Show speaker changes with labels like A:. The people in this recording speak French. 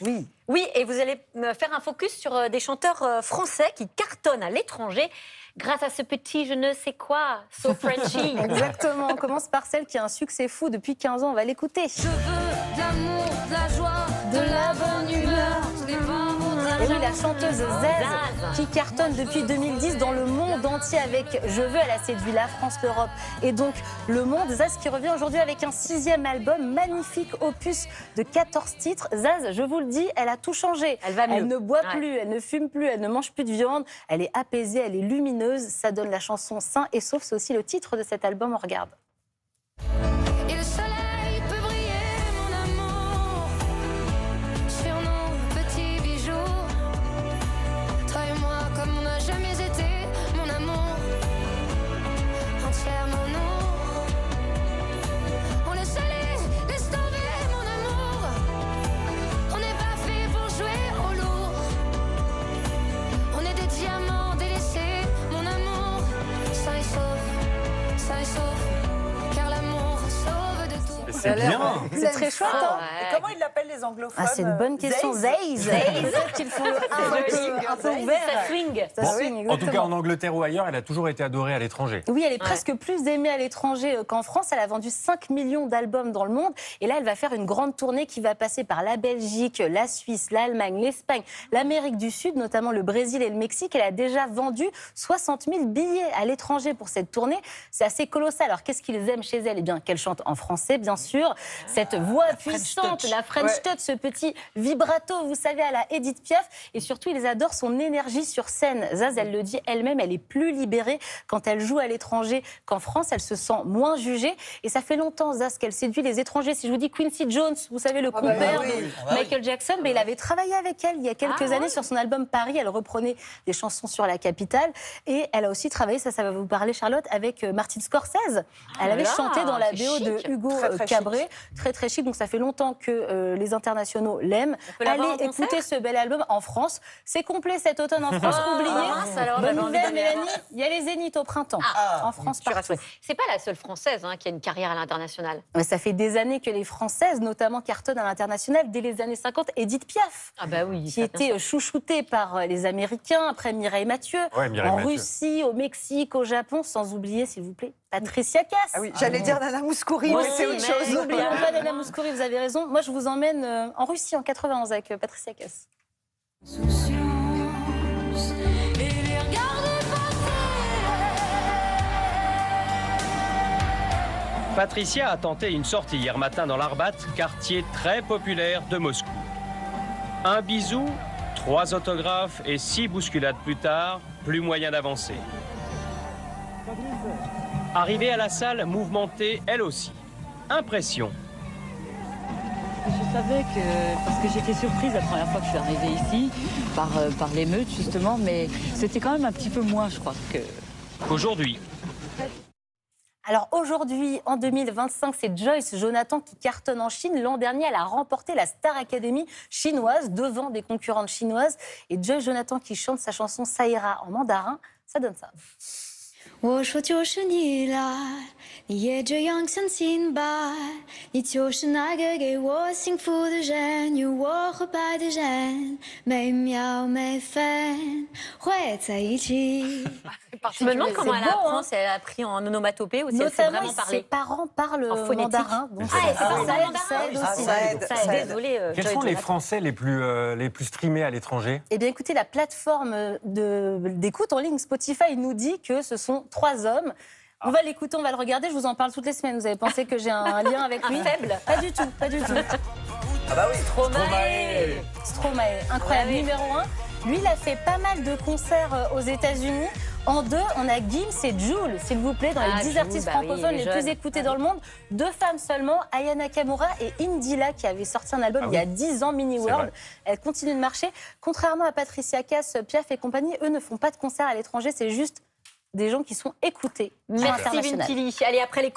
A: Oui.
B: Oui, et vous allez me faire un focus sur des chanteurs français qui cartonnent à l'étranger grâce à ce petit je ne sais quoi, So Frenchy.
A: Exactement, on commence par celle qui a un succès fou depuis 15 ans, on va l'écouter.
C: Je veux de l'amour, de la joie, de la bonne humeur.
A: Et oui, la chanteuse Zaz, qui cartonne depuis 2010 dans le monde entier avec Je veux, elle a séduit la France, l'Europe et donc le monde. Zaz qui revient aujourd'hui avec un 6e album, magnifique opus de 14 titres. Zaz, je vous le dis, elle a tout changé.
B: Elle va mieux.
A: Elle ne boit plus, elle ne fume plus, elle ne mange plus de viande. Elle est apaisée, elle est lumineuse. Ça donne la chanson Sain et Sauf. C'est aussi le titre de cet album, on regarde.
C: Et le soleil peut briller, mon amour, sur nos petits bijoux. Toi et moi, comme on n'a jamais été, mon amour, entièrement nous. On laisse aller, laisse tomber, mon amour. On n'est pas fait pour jouer au lourd. On est des diamants délaissés, mon amour. Sain et sauf, sain et sauf, car l'amour sauve de tout.
D: C'est bien.
A: C'est très chouette, hein.
B: Ouais.
E: Comment ils l'appellent les anglophones?
A: Ah, c'est une bonne question. Zaz, qu'il faut un peu ouvert.
B: Ça swing.
A: Ça
D: Bon,
A: swing,
D: en tout cas,
A: exactement.
D: en Angleterre ou ailleurs, elle a toujours été adorée à l'étranger.
A: Oui, elle est presque plus aimée à l'étranger qu'en France. Elle a vendu 5 millions d'albums dans le monde. Et là, elle va faire une grande tournée qui va passer par la Belgique, la Suisse, l'Allemagne, l'Espagne, l'Amérique du Sud, notamment le Brésil et le Mexique. Elle a déjà vendu 60 000 billets à l'étranger pour cette tournée. C'est assez colossal. Alors, qu'est-ce qu'ils aiment chez elle? Eh bien, qu'elle chante en français, bien sûr. Cette voix puissante, la French touch, ce petit vibrato, vous savez, à la Edith Piaf. Et surtout, ils adorent son énergie sur scène. Zaz, elle le dit elle-même, elle est plus libérée quand elle joue à l'étranger qu'en France. Elle se sent moins jugée. Et ça fait longtemps, Zaz, qu'elle séduit les étrangers. Si je vous dis Quincy Jones, vous savez, le compère de Michael Jackson, mais il avait travaillé avec elle il y a quelques années sur son album Paris. Elle reprenait des chansons sur la capitale. Et elle a aussi travaillé, ça va vous parler, Charlotte, avec Martin Scorsese. Elle avait chanté dans la BO de Hugo Cabret. Très, très chic. Donc, ça fait longtemps que les internationaux l'aiment.
B: peut l'avoir
A: Allez
B: en concert
A: écouter ce bel album en France. C'est complet cet automne en France. Oubliez.
B: mince, alors,
A: Bonne
B: j'avais envie
A: nouvelle,
B: d'aller
A: Mélanie. Il y a les Zéniths au printemps. En France, partout.
B: C'est pas la seule française qui a une carrière à l'international.
A: Mais ça fait des années que les Françaises, notamment, cartonnent à l'international. Dès les années 50, Edith Piaf,
B: Ah bah oui.
A: qui était chouchoutée par les Américains, après Mireille Mathieu,
D: Ouais, Mireille
A: en
D: Mathieu.
A: Russie, au Mexique, au Japon, sans oublier, s'il vous plaît, Patricia Cass.
E: Ah oui, j'allais dire Nana Mouskouri,
A: Moi
E: mais c'est
A: aussi,
E: autre
A: mais
E: chose.
A: n'oublions pas Nana Mouskouri, vous avez raison. Moi, je vous emmène en Russie en 91 avec Patricia Cass.
C: Souciance et les regarder passer.
F: Patricia a tenté une sortie hier matin dans l'Arbat, quartier très populaire de Moscou. Un bisou, 3 autographes et 6 bousculades plus tard, plus moyen d'avancer. Arrivée à la salle, mouvementée elle aussi. Impression.
G: Je savais que, parce que j'étais surprise la première fois que je suis arrivée ici, par l'émeute justement, mais c'était quand même un petit peu moins, je crois, que...
F: Qu'aujourd'hui,
A: Alors aujourd'hui, en 2025, c'est Joyce Jonathan qui cartonne en Chine. L'an dernier, elle a remporté la Star Academy chinoise devant des concurrentes chinoises. Et Joyce Jonathan qui chante sa chanson Ça ira en mandarin, ça donne ça.
C: 我说就是你来，你也这样相信吧，你就是那个给我幸福的人，有我和白的人，每秒每分会在一起。
B: Je me demande comment
A: C'est
B: elle
A: beau,
B: apprend,
A: hein.
B: si elle a appris en onomatopée ou si elle sait
A: Notamment,
B: vraiment
A: ses
B: parler.
A: parents parlent
B: En phonétique.
A: mandarin. Donc
D: Ah, et
A: ça
D: c'est
A: aide,
B: ça,
A: ça aide
E: Ah,
A: aussi.
E: ça aide.
B: Ça aide. Désolée,
D: Quels
B: Joyce
D: sont les
B: Jonathan.
D: Français les plus streamés à l'étranger?
A: Eh bien, écoutez, la plateforme d'écoute en ligne Spotify nous dit que ce sont 3 hommes. On va l'écouter, on va le regarder. Je vous en parle toutes les semaines. Vous avez pensé que j'ai un lien avec lui?
B: faible?
A: Pas du tout, pas du tout.
E: Ah bah oui.
B: Stromae.
A: Stromae, incroyable,
B: Ouais, oui.
A: numéro 1. Lui, il a fait pas mal de concerts aux États-Unis. En 2, on a Gims et Jul, s'il vous plaît, dans les 10
B: Jul,
A: artistes
B: bah oui,
A: francophones
B: les
A: les plus
B: jeunes.
A: écoutés dans le monde. 2 femmes seulement, Aya Nakamura et Indila, qui avait sorti un album il y a 10 ans, Mini
D: C'est
A: World.
D: vrai.
A: Elle continue de marcher. Contrairement à Patricia Cass, Piaf et compagnie, eux ne font pas de concerts à l'étranger, c'est juste des gens qui sont écoutés.
B: Merci
A: international.
B: Vintili. Allez, après les